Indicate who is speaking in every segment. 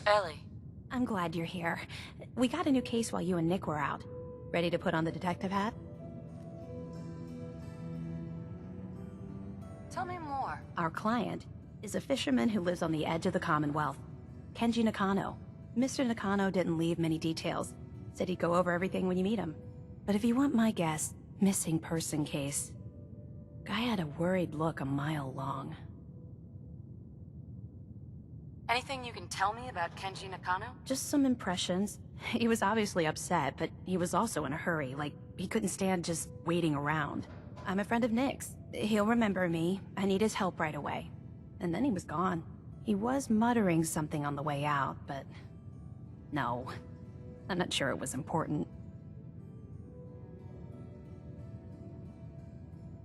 Speaker 1: Ellie.
Speaker 2: I'm glad you're here. We got a new case while you and Nick were out. Ready to put on the detective hat?
Speaker 1: Tell me more.
Speaker 2: Our client is a fisherman who lives on the edge of the Commonwealth. Kenji Nakano. Mr. Nakano didn't leave many details. Said he'd go over everything when you meet him. But if you want my guess, missing person case. Guy had a worried look a mile long.
Speaker 1: Anything you can tell me about Kenji Nakano?
Speaker 2: Just some impressions. He was obviously upset, but he was also in a hurry, like he couldn't stand just waiting around. I'm a friend of Nick's. He'll remember me. I need his help right away. And then he was gone. He was muttering something on the way out, but... no. I'm not sure it was important.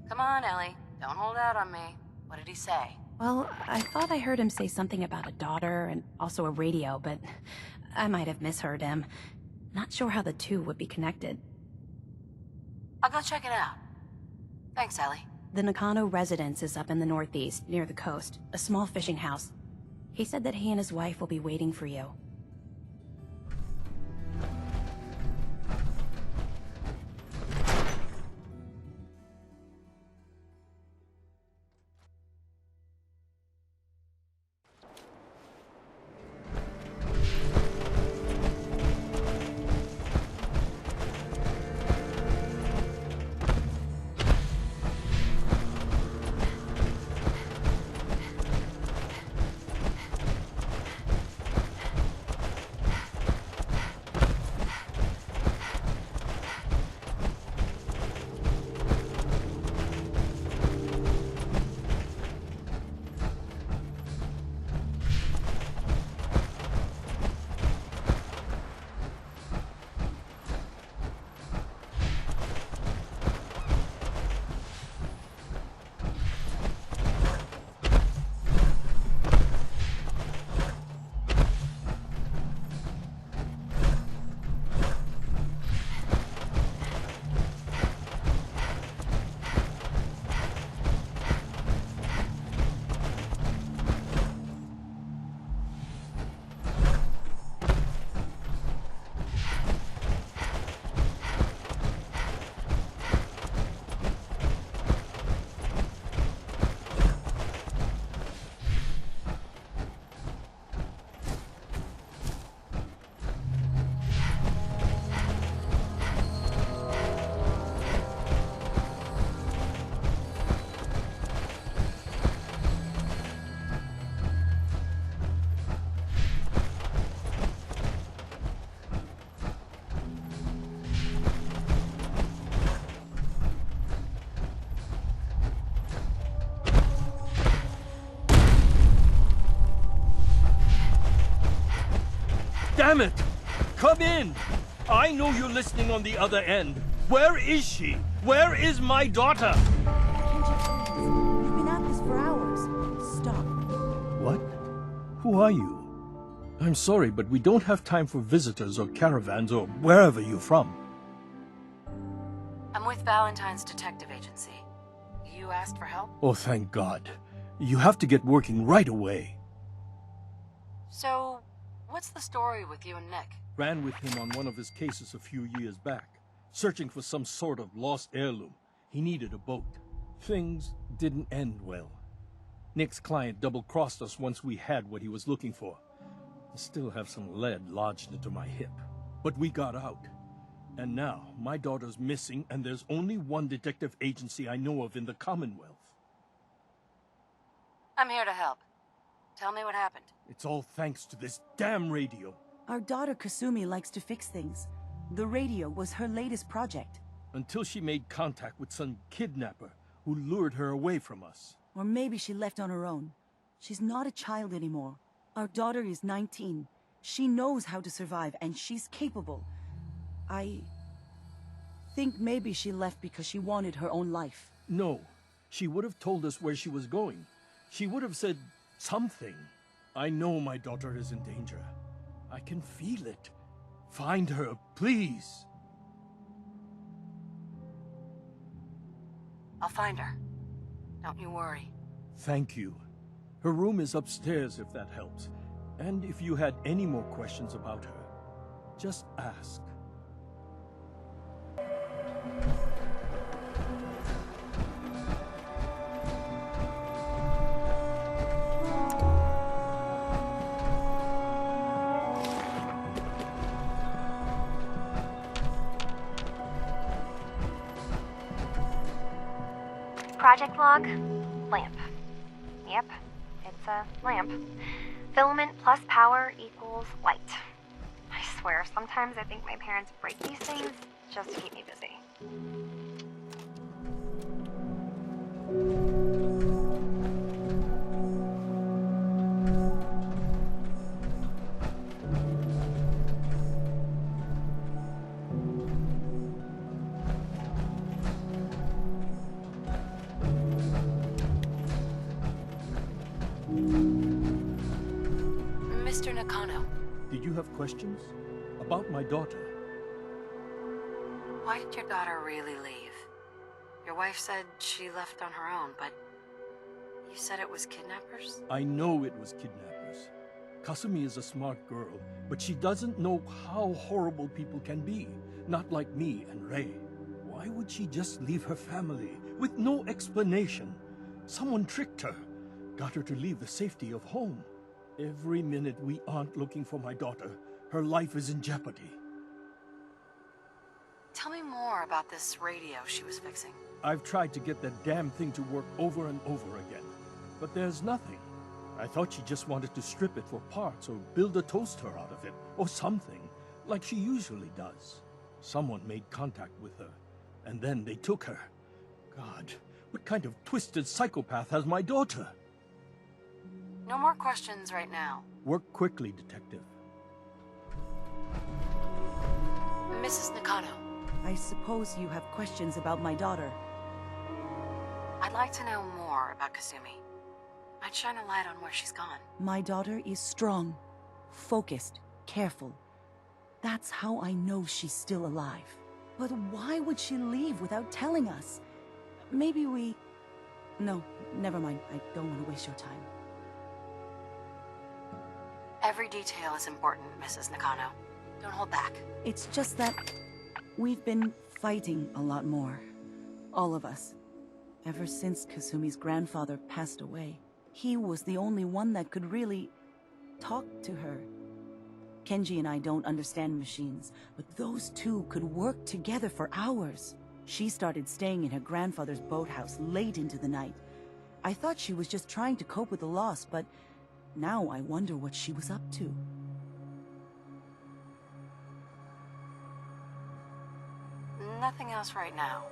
Speaker 1: Come on, Ellie. Don't hold out on me. What did he say?
Speaker 2: Well, I thought I heard him say something about a daughter and also a radio, but I might have misheard him. Not sure how the two would be connected.
Speaker 1: I'll go check it out. Thanks, Ellie.
Speaker 2: The Nakano residence is up in the northeast, near the coast. A small fishing house. He said that he and his wife will be waiting for you.
Speaker 3: Damn it! Come in! I know you're listening on the other end. Where is she? Where is my daughter?
Speaker 4: Kenji, please. You've been at this for hours. Stop.
Speaker 3: What? Who are you? I'm sorry, but we don't have time for visitors or caravans or wherever you're from.
Speaker 1: I'm with Valentine's detective agency. You asked for help?
Speaker 3: Oh, thank God. You have to get working right away.
Speaker 1: So, what's the story with you and Nick?
Speaker 3: Ran with him on one of his cases a few years back, searching for some sort of lost heirloom. He needed a boat. Things didn't end well. Nick's client double-crossed us once we had what he was looking for. I still have some lead lodged into my hip. But we got out. And now, my daughter's missing, and there's only one detective agency I know of in the Commonwealth.
Speaker 1: I'm here to help. Tell me what happened.
Speaker 3: It's all thanks to this damn radio.
Speaker 4: Our daughter Kasumi likes to fix things. The radio was her latest project.
Speaker 3: Until she made contact with some kidnapper who lured her away from us.
Speaker 4: Or maybe she left on her own. She's not a child anymore. Our daughter is 19. She knows how to survive, and she's capable. I think maybe she left because she wanted her own life.
Speaker 3: No, she would have told us where she was going. She would have said something. I know my daughter is in danger. I can feel it. Find her, please.
Speaker 1: I'll find her. Don't you worry.
Speaker 3: Thank you. Her room is upstairs, if that helps. And if you had any more questions about her, just ask.
Speaker 5: Project log, lamp. Yep, it's a lamp. Filament plus power equals light. I swear, sometimes I think my parents break these things just to keep me busy.
Speaker 1: Mr. Nakano,
Speaker 3: Did you have questions? About my daughter?
Speaker 1: why did your daughter really leave? Your wife said she left on her own, but you said it was kidnappers?
Speaker 3: I know it was kidnappers. Kasumi is a smart girl, but she doesn't know how horrible people can be. Not like me and Ray. Why would she just leave her family with no explanation? Someone tricked her. Got her to leave the safety of home. Every minute we aren't looking for my daughter, her life is in jeopardy.
Speaker 1: Tell me more about this radio she was fixing.
Speaker 3: I've tried to get that damn thing to work over and over again, but there's nothing. I thought she just wanted to strip it for parts or build a toaster out of it, or something, like she usually does. Someone made contact with her, and then they took her. God, what kind of twisted psychopath has my daughter?
Speaker 1: No more questions right now.
Speaker 3: Work quickly, Detective.
Speaker 1: Mrs. Nakano,
Speaker 4: I suppose you have questions about my daughter.
Speaker 1: I'd like to know more about Kasumi. Might shine a light on where she's gone.
Speaker 4: My daughter is strong, focused, careful. That's how I know she's still alive. But why would she leave without telling us? Maybe we... No, never mind. I don't want to waste your time.
Speaker 1: Every detail is important, Mrs. Nakano. Don't hold back.
Speaker 4: It's just that we've been fighting a lot more. All of us. Ever since Kasumi's grandfather passed away. He was the only one that could really talk to her. Kenji and I don't understand machines, but those two could work together for hours. She started staying in her grandfather's boathouse late into the night. I thought she was just trying to cope with the loss, but now I wonder what she was up to.
Speaker 1: Nothing else right now.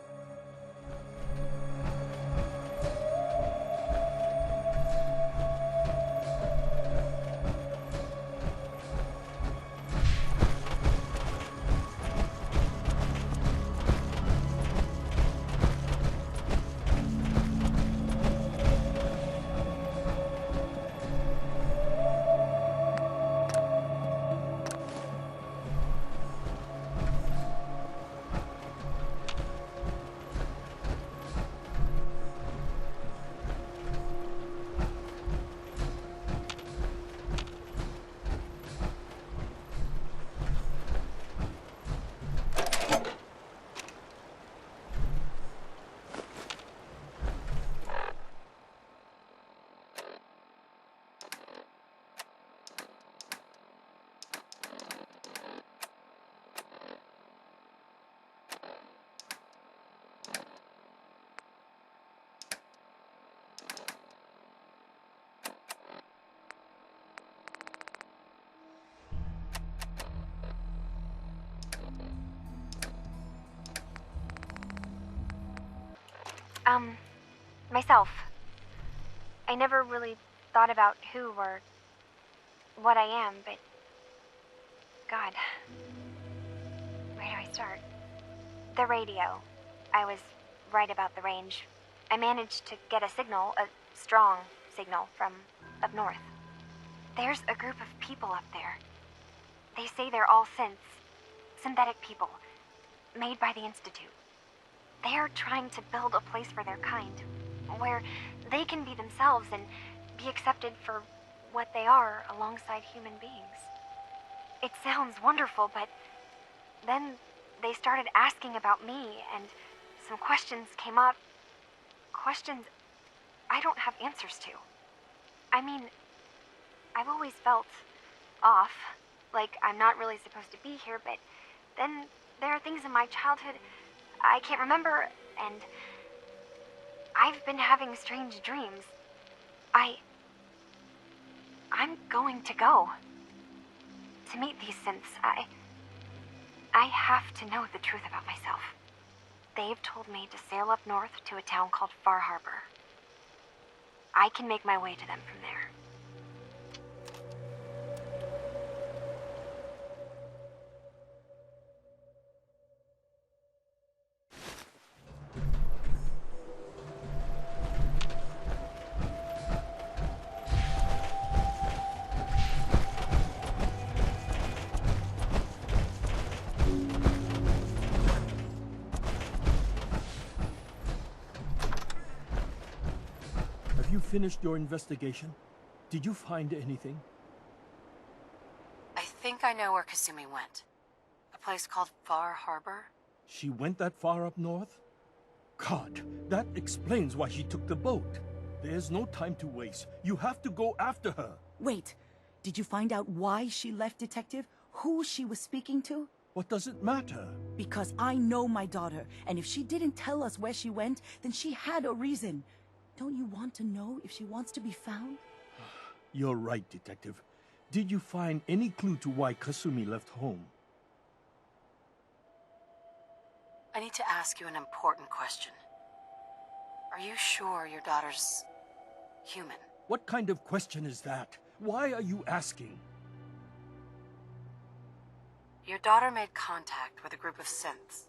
Speaker 5: Myself. I never really thought about who or what I am, but... God. Where do I start? The radio. I was right about the range. I managed to get a signal, a strong signal, from up north. There's a group of people up there. They say they're all synths. Synthetic people. Made by the Institute. They're trying to build a place for their kind, where they can be themselves and be accepted for what they are alongside human beings. It sounds wonderful, but then they started asking about me, and some questions came up. Questions I don't have answers to. I mean, I've always felt off, like I'm not really supposed to be here, but then there are things in my childhood I can't remember, and I've been having strange dreams. I'm going to go to meet these synths. I have to know the truth about myself. They've told me to sail up north to a town called Far Harbor. I can make my way to them from there.
Speaker 3: Have you finished your investigation? Did you find anything?
Speaker 1: I think I know where Kasumi went. A place called Far Harbor?
Speaker 3: She went that far up north? God, that explains why she took the boat. There's no time to waste. You have to go after her.
Speaker 4: Wait, did you find out why she left, Detective? Who she was speaking to?
Speaker 3: What does it matter?
Speaker 4: Because I know my daughter, and if she didn't tell us where she went, then she had a reason. Don't you want to know if she wants to be found?
Speaker 3: You're right, Detective. Did you find any clue to why Kasumi left home?
Speaker 1: I need to ask you an important question. Are you sure your daughter's human?
Speaker 3: What kind of question is that? Why are you asking?
Speaker 1: Your daughter made contact with a group of synths.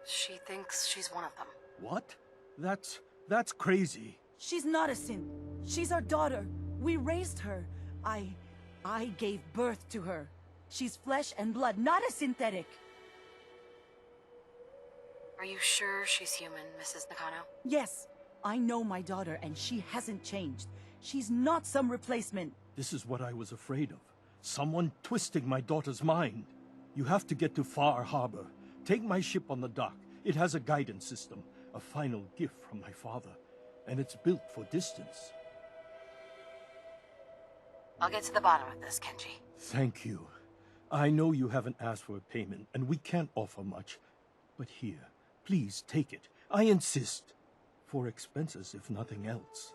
Speaker 1: She thinks she's one of them.
Speaker 3: What? That's crazy.
Speaker 4: She's not a synth. She's our daughter. We raised her. I gave birth to her. She's flesh and blood, not a synthetic.
Speaker 1: Are you sure she's human, Mrs. Nakano?
Speaker 4: Yes, I know my daughter, and she hasn't changed. She's not some replacement.
Speaker 3: This is what I was afraid of. Someone twisting my daughter's mind. You have to get to Far Harbor. Take my ship on the dock. It has a guidance system, a final gift from my father, and it's built for distance.
Speaker 1: I'll get to the bottom of this, Kenji.
Speaker 3: Thank you. I know you haven't asked for a payment, and we can't offer much. But here, please take it. I insist. For expenses, if nothing else.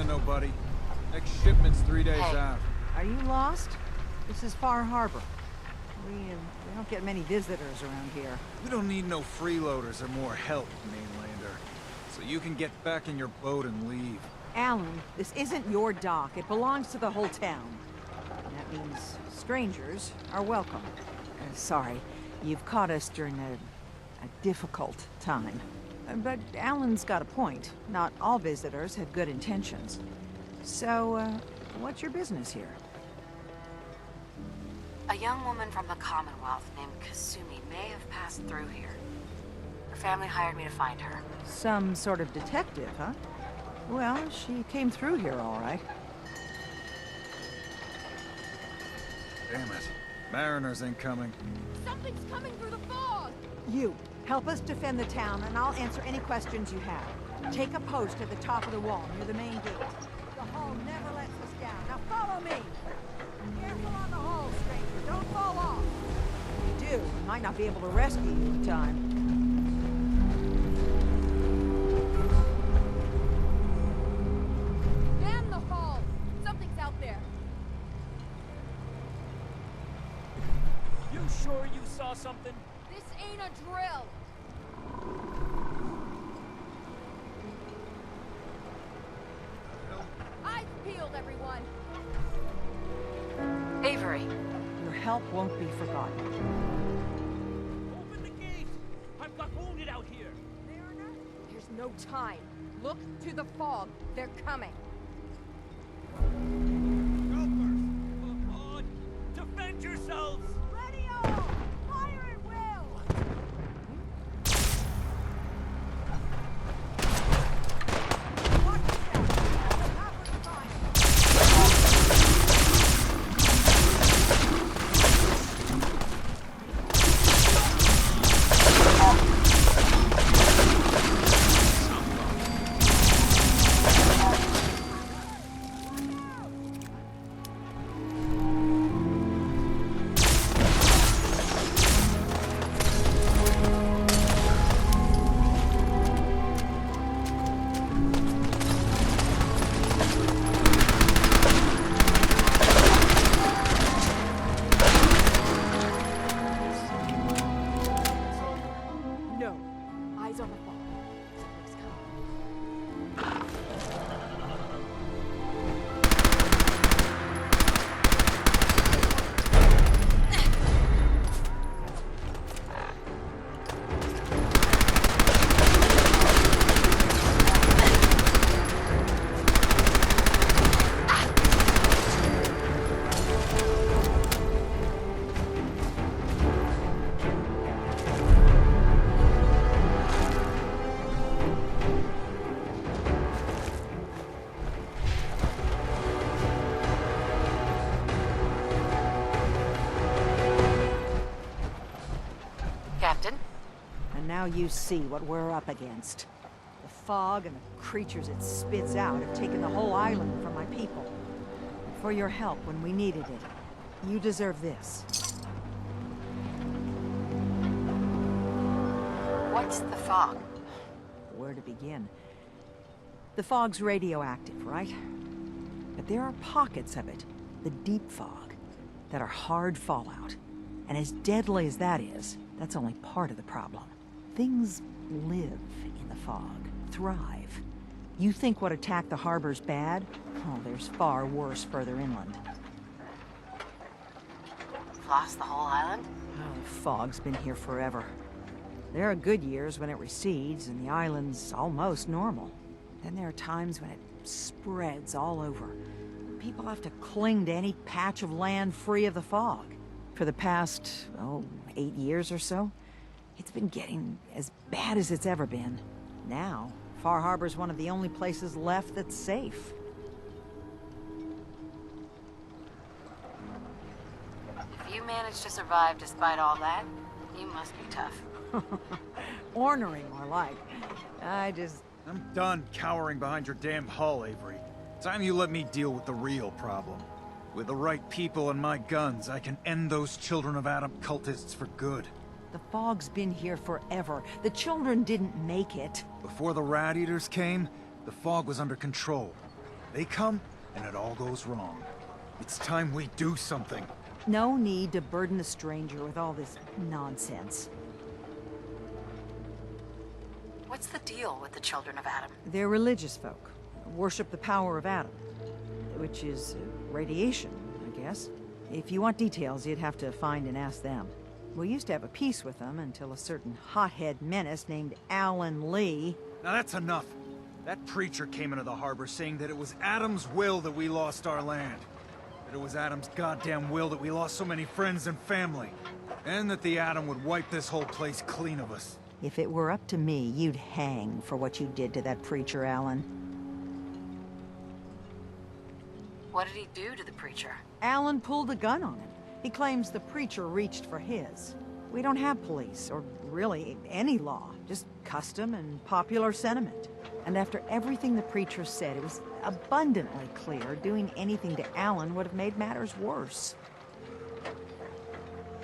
Speaker 6: Nobody. Next shipment's 3 days
Speaker 1: Hey.
Speaker 6: out.
Speaker 7: Are you lost? This is Far Harbor. We don't get many visitors around here.
Speaker 6: We don't need no freeloaders or more help, mainlander. So you can get back in your boat and leave.
Speaker 7: Alan, this isn't your dock. It belongs to the whole town. Now, means strangers are welcome. Sorry, you've caught us during a difficult time. But Alan's got a point. Not all visitors have good intentions. So, what's your business here?
Speaker 1: A young woman from the Commonwealth named Kasumi may have passed through here. Her family hired me to find her.
Speaker 7: Some sort of detective, huh? Well, she came through here all right.
Speaker 6: Damn it. Mariners incoming.
Speaker 8: Something's coming through the fog!
Speaker 7: You, help us defend the town, and I'll answer any questions you have. Take a post at the top of the wall, near the main gate. The hall never lets us down. Now follow me! Careful on the hall, stranger. Don't fall off. If you do, we might not be able to rescue you in time.
Speaker 8: Damn the hall! Something's out there.
Speaker 9: You sure you saw something?
Speaker 8: This ain't a drill! Eyes peeled, everyone!
Speaker 1: Avery.
Speaker 7: Your help won't be forgotten.
Speaker 9: Open the gate! I've got wounded out here!
Speaker 8: Mariner? There's no time. Look to the fog. They're coming.
Speaker 9: Come on! Defend yourselves!
Speaker 8: Ready all! Fire at will! Watch yourself! The power's fine. No. Eyes on the fog. Something's coming.
Speaker 1: Captain?
Speaker 7: And now you see what we're up against. The fog and the creatures it spits out have taken the whole island from my people. And for your help when we needed it, you deserve this.
Speaker 1: What's the fog?
Speaker 7: Where to begin? The fog's radioactive, right? But there are pockets of it, the deep fog, that are hard fallout. And as deadly as that is, that's only part of the problem. Things live in the fog, thrive. You think what attacked the harbor's bad? Oh, there's far worse further inland.
Speaker 1: Lost the whole island?
Speaker 7: Oh, the fog's been here forever. There are good years when it recedes and the island's almost normal. Then there are times when it spreads all over. People have to cling to any patch of land free of the fog. For the past, 8 years or so, it's been getting as bad as it's ever been. Now, Far Harbor's one of the only places left that's safe.
Speaker 1: If you managed to survive despite all that, you must be tough.
Speaker 7: Ornery, more like.
Speaker 6: I'm done cowering behind your damn hull, Avery. Time you let me deal with the real problem. With the right people and my guns, I can end those Children of Adam cultists for good.
Speaker 7: The fog's been here forever. The children didn't make it.
Speaker 6: Before the Rat Eaters came, the fog was under control. They come, and it all goes wrong. It's time we do something.
Speaker 7: No need to burden the stranger with all this nonsense.
Speaker 1: What's the deal with the Children of Adam?
Speaker 7: They're religious folk. Worship the power of Adam. Which is radiation, I guess. If you want details, you'd have to find and ask them. We used to have a peace with them until a certain hothead menace named Alan Lee...
Speaker 6: Now that's enough. That preacher came into the harbor saying that it was Adam's will that we lost our land. That it was Adam's goddamn will that we lost so many friends and family. And that the Atom would wipe this whole place clean of us.
Speaker 7: If it were up to me, you'd hang for what you did to that preacher, Alan.
Speaker 1: What did he do to the preacher?
Speaker 7: Alan pulled a gun on him. He claims the preacher reached for his. We don't have police, or really any law, just custom and popular sentiment. And after everything the preacher said, it was abundantly clear doing anything to Alan would have made matters worse.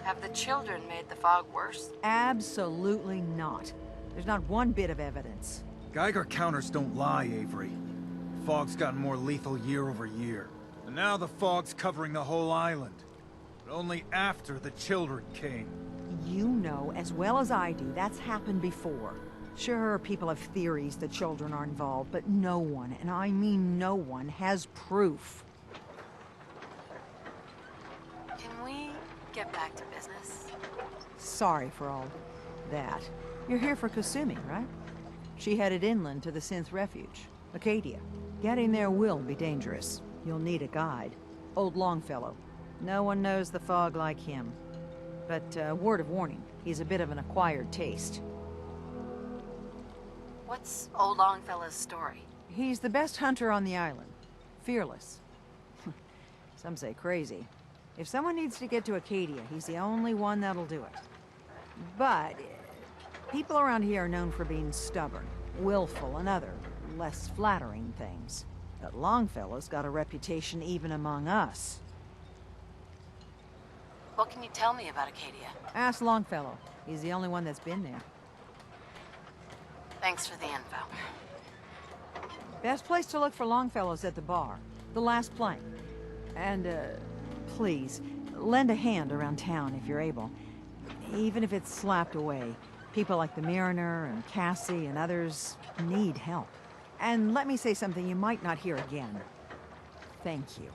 Speaker 1: Have the children made the fog worse?
Speaker 7: Absolutely not. There's not one bit of evidence.
Speaker 6: Geiger counters don't lie, Avery. The fog's gotten more lethal year over year. And now the fog's covering the whole island. But only after the children came.
Speaker 7: You know as well as I do that's happened before. Sure, people have theories that children are involved, but no one, and I mean no one, has proof.
Speaker 1: Can we get back to business?
Speaker 7: Sorry for all that. You're here for Kasumi, right? She headed inland to the synth refuge, Acadia. Getting there will be dangerous. You'll need a guide. Old Longfellow. No one knows the fog like him. But, word of warning, he's a bit of an acquired taste.
Speaker 1: What's Old Longfellow's story?
Speaker 7: He's the best hunter on the island. Fearless. Some say crazy. If someone needs to get to Acadia, he's the only one that'll do it. But people around here are known for being stubborn, willful, and other, less flattering things. But Longfellow's got a reputation even among us.
Speaker 1: What can you tell me about Acadia?
Speaker 7: Ask Longfellow. He's the only one that's been there.
Speaker 1: Thanks for the info.
Speaker 7: Best place to look for Longfellow's at the bar. The last plank. And, please, lend a hand around town if you're able. Even if it's slapped away. People like the Mariner and Cassie and others need help. And let me say something you might not hear again. Thank you.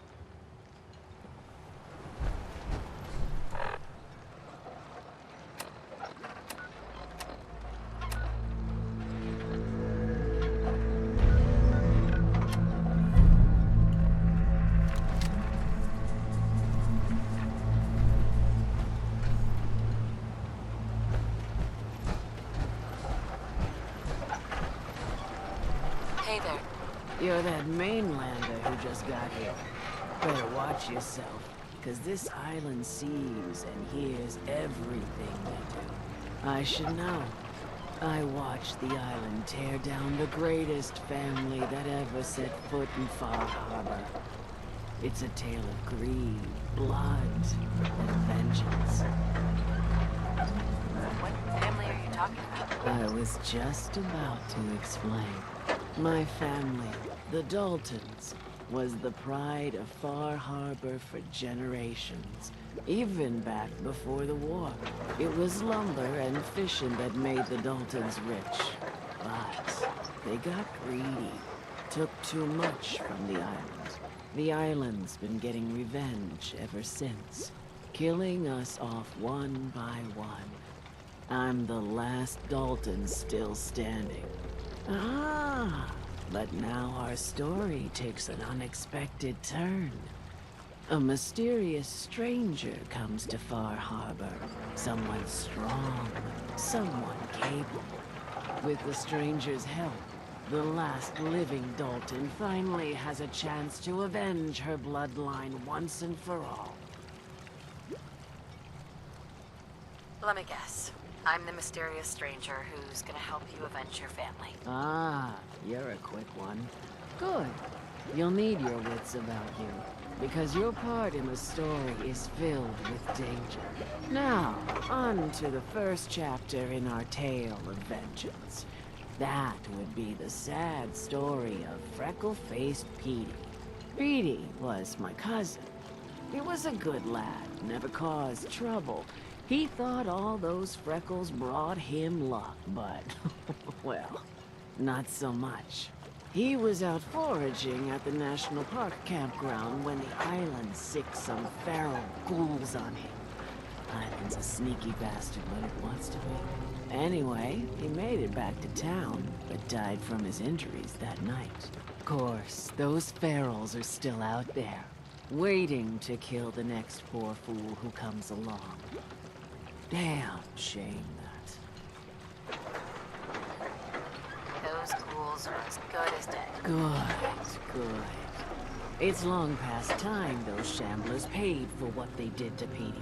Speaker 1: Hey there.
Speaker 10: You're that Mainlander who just got here. Better watch yourself, because this island sees and hears everything they do. I should know. I watched the island tear down the greatest family that ever set foot in Far Harbor. It's a tale of greed, blood, and vengeance.
Speaker 1: What family are you talking about?
Speaker 10: I was just about to explain. My family, the Daltons, was the pride of Far Harbor for generations, even back before the war. It was lumber and fishing that made the Daltons rich, but they got greedy, took too much from the island. The island's been getting revenge ever since, killing us off one by one. I'm the last Dalton still standing. Ah, but now our story takes an unexpected turn. A mysterious stranger comes to Far Harbor. Someone strong, someone capable. With the stranger's help, the last living Dalton finally has a chance to avenge her bloodline once and for all.
Speaker 1: Let me guess. I'm the mysterious stranger who's gonna help you avenge your family.
Speaker 10: Ah, you're a quick one. Good. You'll need your wits about you, because your part in the story is filled with danger. Now, on to the first chapter in our tale of vengeance. That would be the sad story of freckle-faced Petey. Petey was my cousin. He was a good lad, never caused trouble. He thought all those freckles brought him luck, but, well, not so much. He was out foraging at the National Park campground when the island sicked some feral ghouls on him. Island's a sneaky bastard when it wants to be. Anyway, he made it back to town, but died from his injuries that night. Of course, those ferals are still out there, waiting to kill the next poor fool who comes along. Damn shame that.
Speaker 1: Those ghouls are as good as dead.
Speaker 10: Good. It's long past time those shamblers paid for what they did to Petey.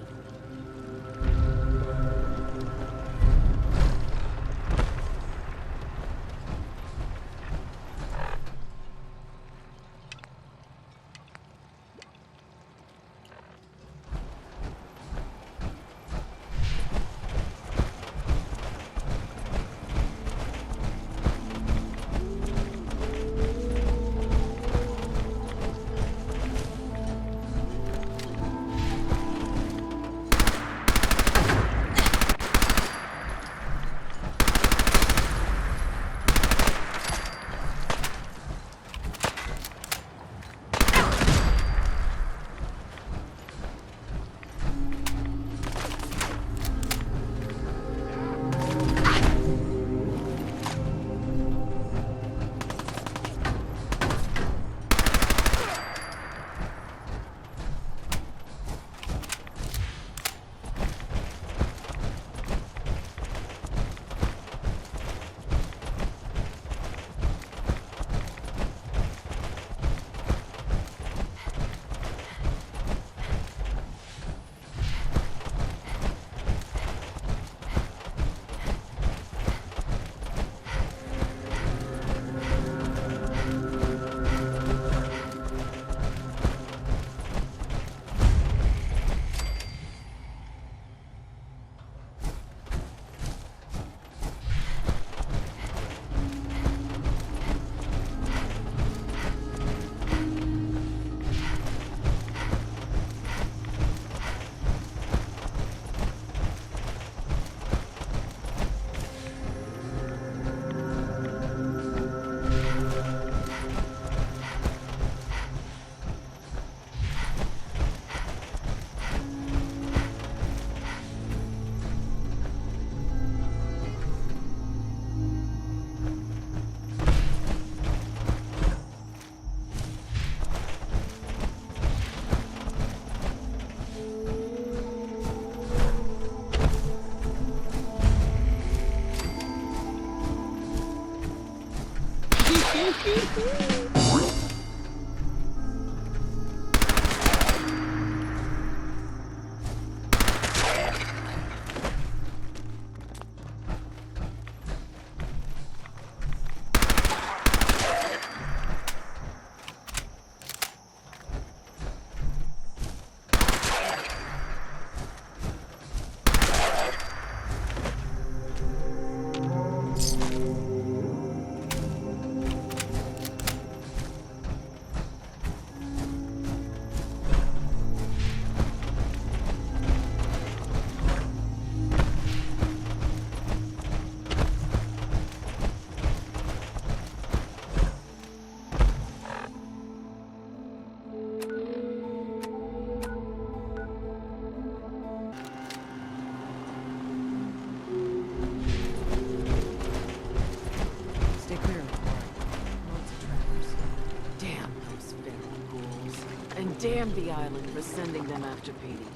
Speaker 10: Damn the island for sending them after Petey.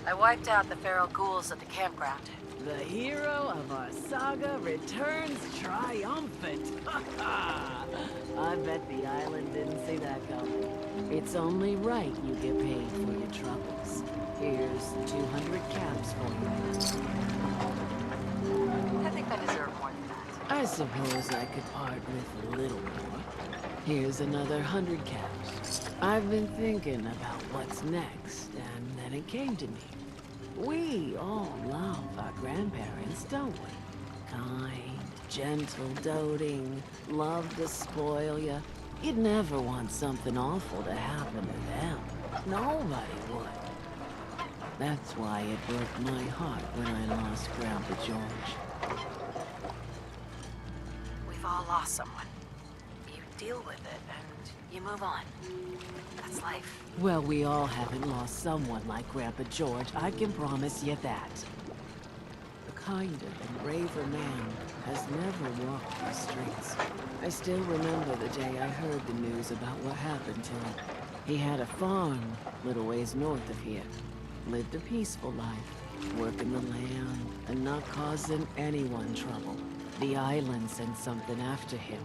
Speaker 1: I wiped out the feral ghouls at the campground.
Speaker 10: The hero of our saga returns triumphant. I bet the island didn't see that coming. It's only right you get paid for your troubles. Here's 200 caps for you.
Speaker 1: I think I deserve more than that.
Speaker 10: I suppose I could part with a little more. Here's another 100 caps. I've been thinking about what's next, and then it came to me. We all love our grandparents, don't we? Kind, gentle, doting, love to spoil you. You'd never want something awful to happen to them. Nobody would. That's why it broke my heart when I lost Grandpa George.
Speaker 1: We've all lost someone. You deal with it, and you move on. That's life.
Speaker 10: Well, we all haven't lost someone like Grandpa George, I can promise you that. A kinder and braver man has never walked the streets. I still remember the day I heard the news about what happened to him. He had a farm, little ways north of here. Lived a peaceful life, working the land and not causing anyone trouble. The island sent something after him.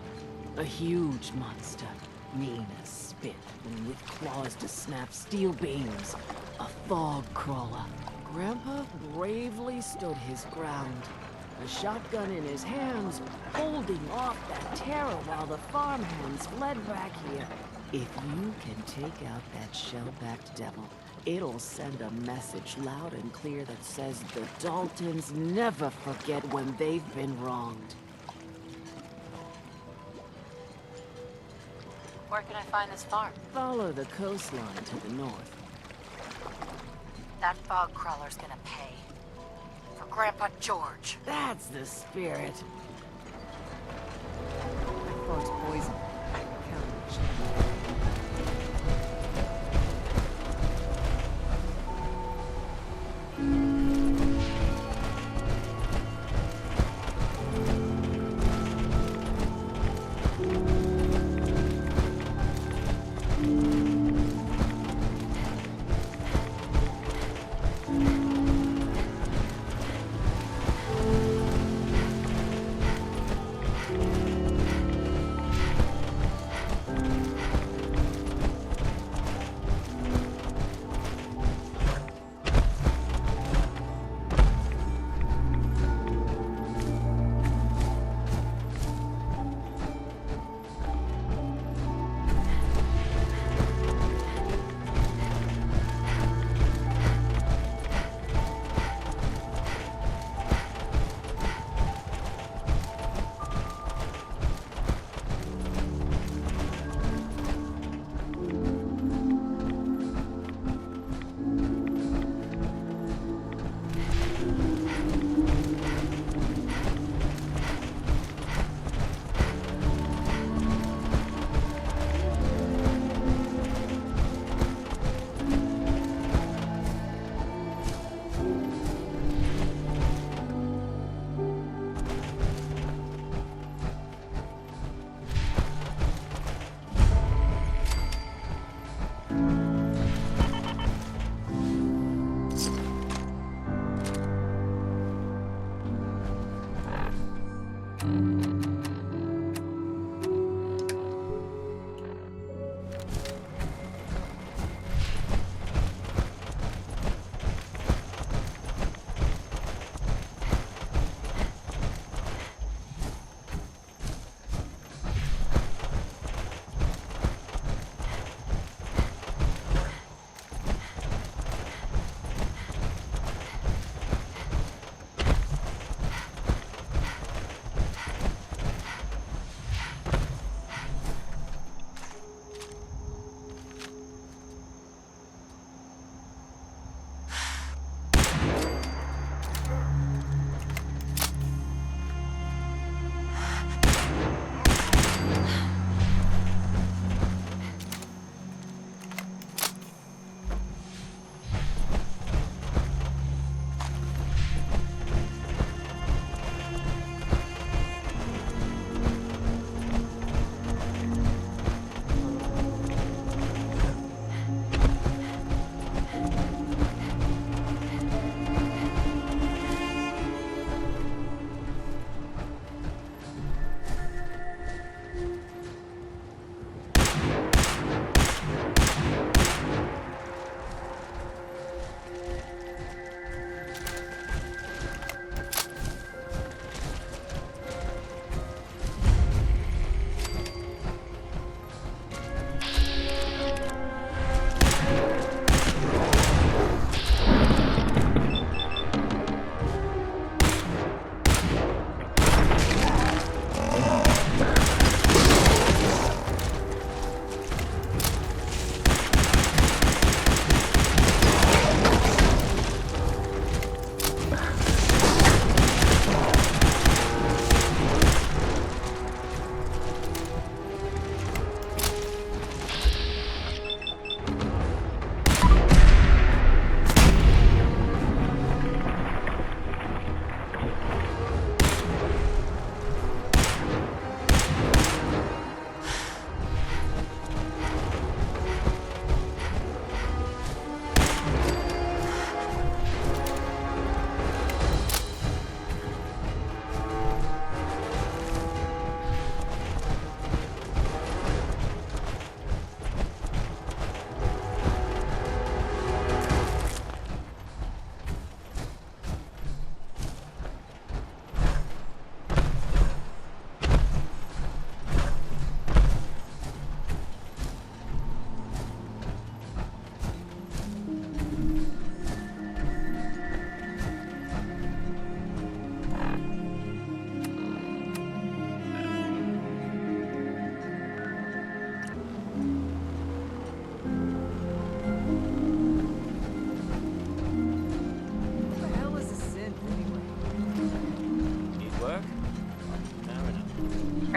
Speaker 10: A huge monster, mean as spit, and with claws to snap steel beams. A fog crawler. Grandpa bravely stood his ground, a shotgun in his hands, holding off that terror while the farmhands fled back here. If you can take out that shell-backed devil, it'll send a message loud and clear that says the Daltons never forget when they've been wronged.
Speaker 1: Where can I find this farm?
Speaker 10: Follow the coastline to the north.
Speaker 1: That fog crawler's gonna pay. For Grandpa George.
Speaker 10: That's the spirit. That fog's poison.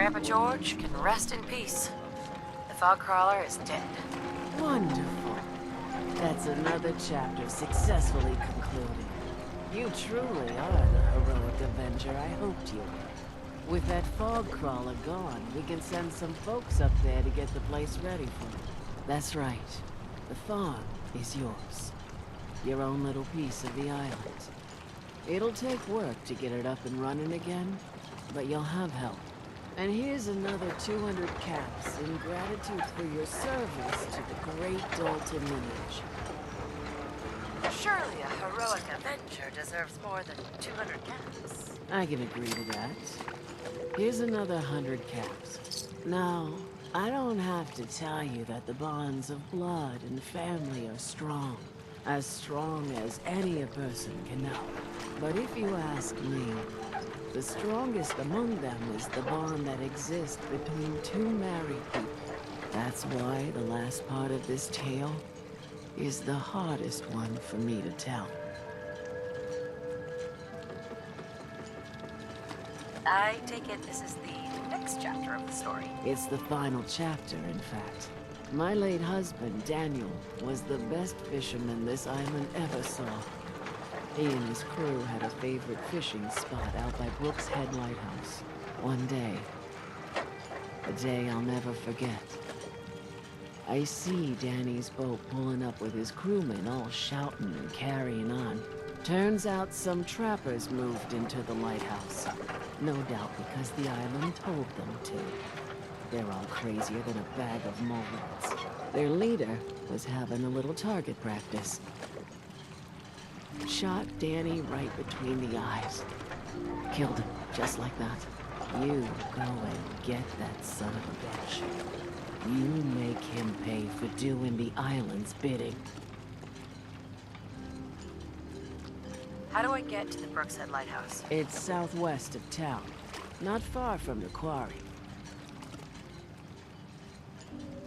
Speaker 1: Grandpa George can rest in peace. The fog crawler is dead.
Speaker 10: Wonderful. That's another chapter successfully concluded. You truly are the heroic Avenger I hoped you were. With that fog crawler gone, we can send some folks up there to get the place ready for it. That's right. The farm is yours. Your own little piece of the island. It'll take work to get it up and running again, but you'll have help. And here's another 200 caps in gratitude for your service to the great Dalton lineage.
Speaker 1: Surely a heroic Avenger deserves more than 200 caps.
Speaker 10: I can agree to that. Here's another 100 caps. Now, I don't have to tell you that the bonds of blood and family are strong. As strong as any a person can know. But if you ask me, the strongest among them is the bond that exists between two married people. That's why the last part of this tale is the hardest one for me to tell.
Speaker 1: I take it this is the next chapter of the story.
Speaker 10: It's the final chapter, in fact. My late husband, Daniel, was the best fisherman this island ever saw. He and his crew had a favorite fishing spot out by Brooke's Head Lighthouse. One day, a day I'll never forget. I see Danny's boat pulling up with his crewmen all shouting and carrying on. Turns out some trappers moved into the lighthouse. No doubt because the island told them to. They're all crazier than a bag of mole rats. Their leader was having a little target practice. Shot Danny right between the eyes. Killed him, just like that. You go and get that son of a bitch. You make him pay for doing the island's bidding.
Speaker 1: How do I get to the Brooke's Head Lighthouse?
Speaker 10: It's southwest of town, not far from the quarry.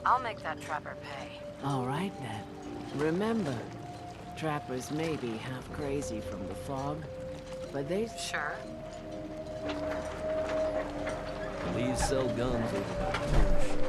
Speaker 1: I'll make that trapper pay.
Speaker 10: All right, then. Remember, trappers may be half crazy from the fog, but they...
Speaker 1: Sure.
Speaker 9: These sell guns over by the church.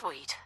Speaker 1: Sweet.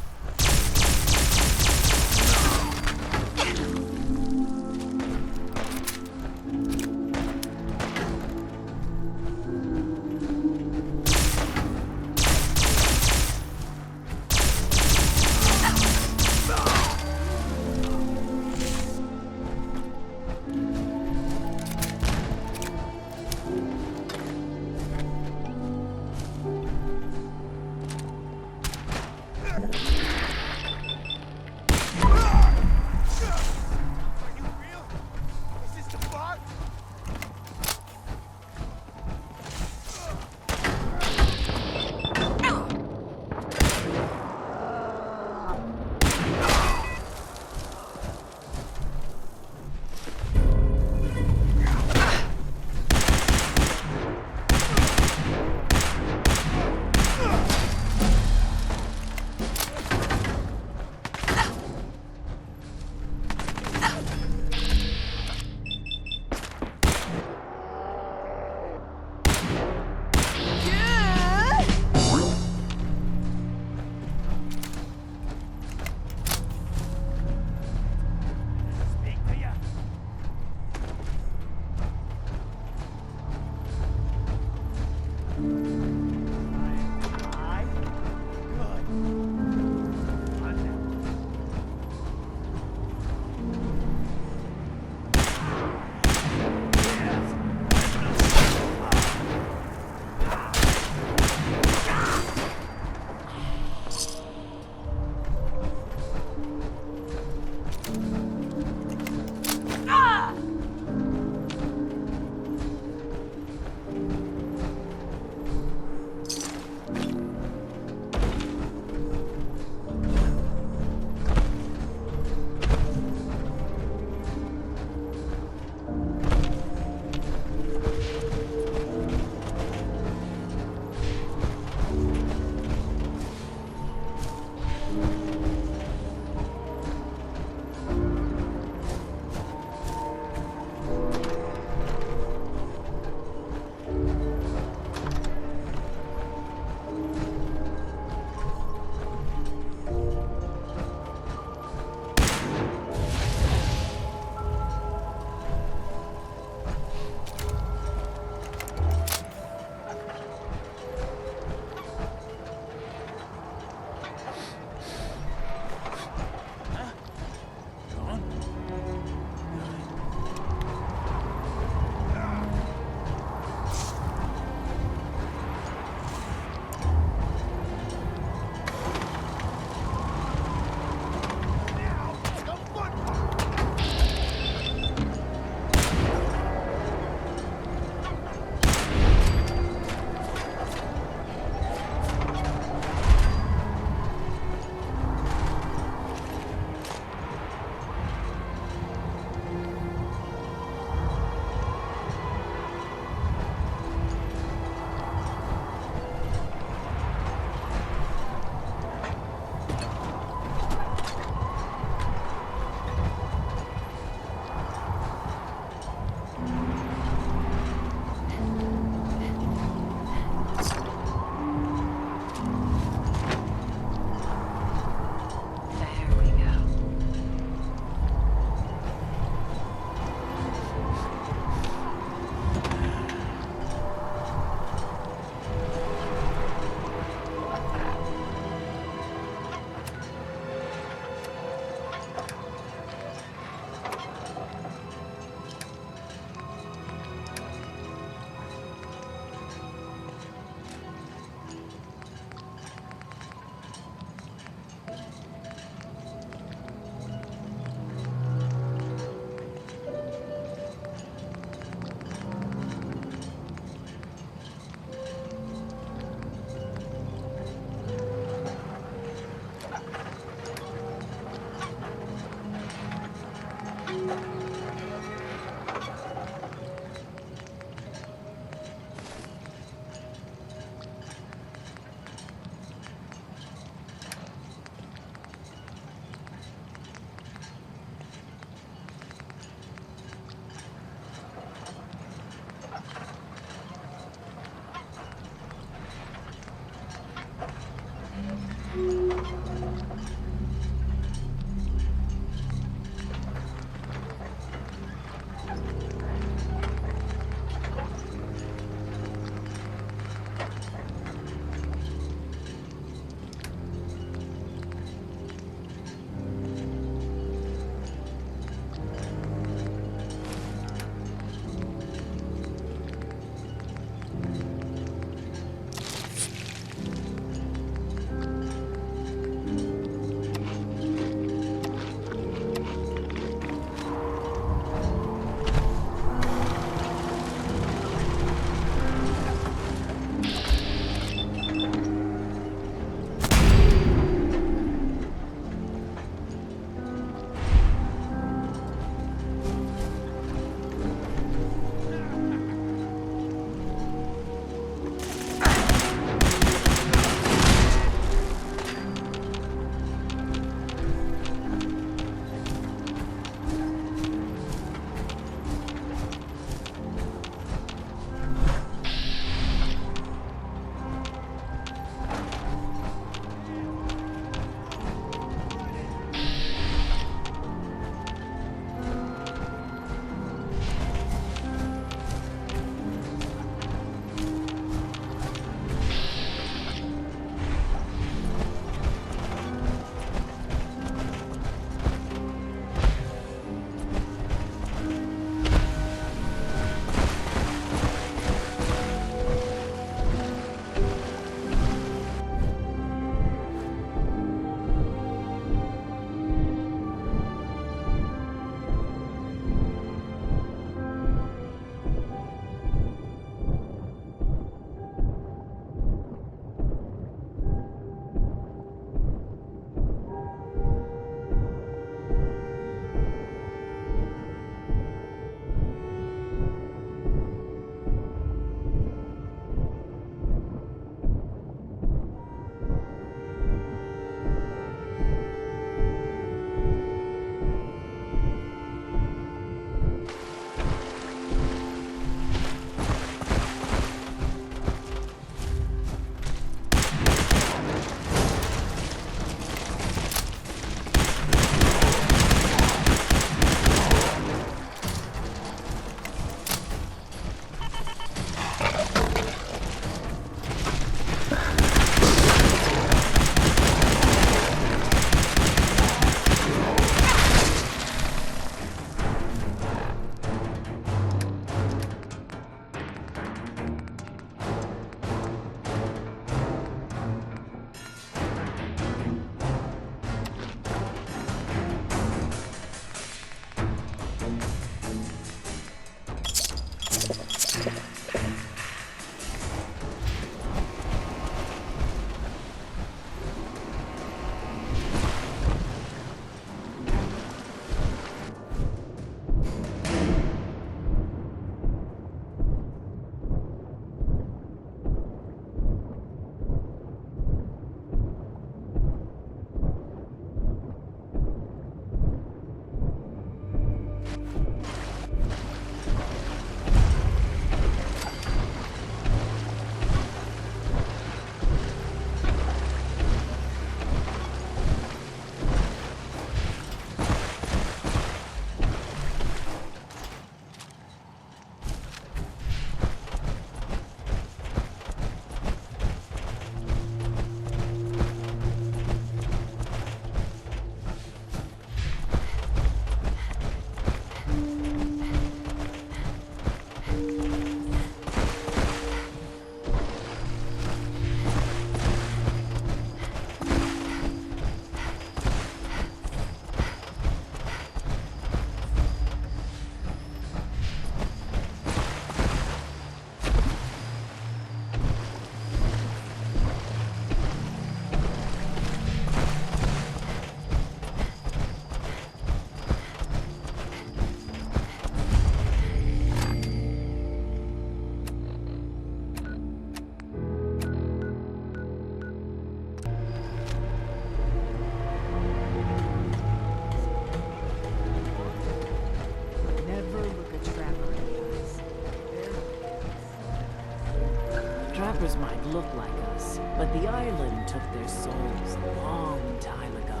Speaker 10: look like us, but the island took their souls a long time ago.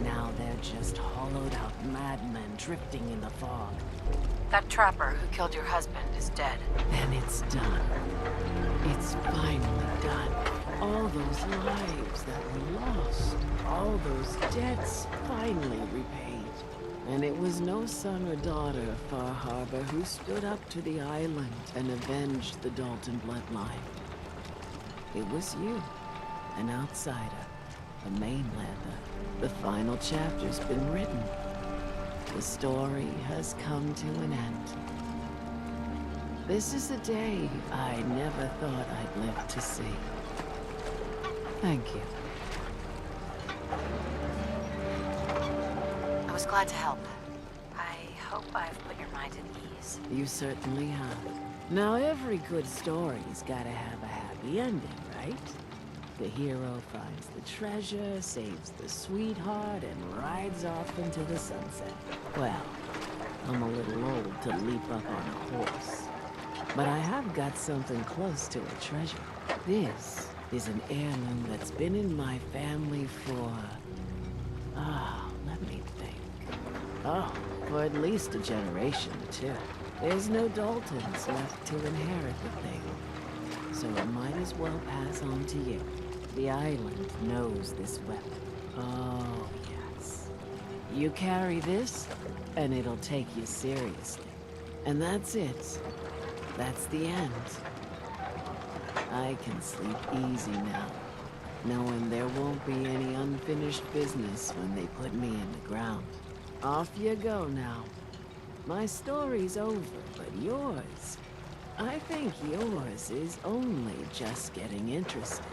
Speaker 10: Now they're just hollowed out madmen drifting in the fog.
Speaker 1: That trapper who killed your husband is dead.
Speaker 10: And it's done. It's finally done. All those lives that were lost, all those debts finally repaid. And it was no son or daughter of Far Harbor who stood up to the island and avenged the Dalton bloodline. It was you, an outsider, a mainlander. The final chapter's been written. The story has come to an end. This is a day I never thought I'd live to see. Thank you.
Speaker 1: I was glad to help. I hope I've put your mind at ease.
Speaker 10: You certainly have. Now, every good story's gotta have a happy ending, right? The hero finds the treasure, saves the sweetheart, and rides off into the sunset. Well, I'm a little old to leap up on a horse. But I have got something close to a treasure. This is an heirloom that's been in my family for... let me think. Oh, for at least a generation, too. There's no Daltons left to inherit the thing. So it might as well pass on to you. The island knows this weapon. Oh, yes. You carry this, and it'll take you seriously. And that's it. That's the end. I can sleep easy now, knowing there won't be any unfinished business when they put me in the ground. Off you go now. My story's over, but yours... I think yours is only just getting interesting.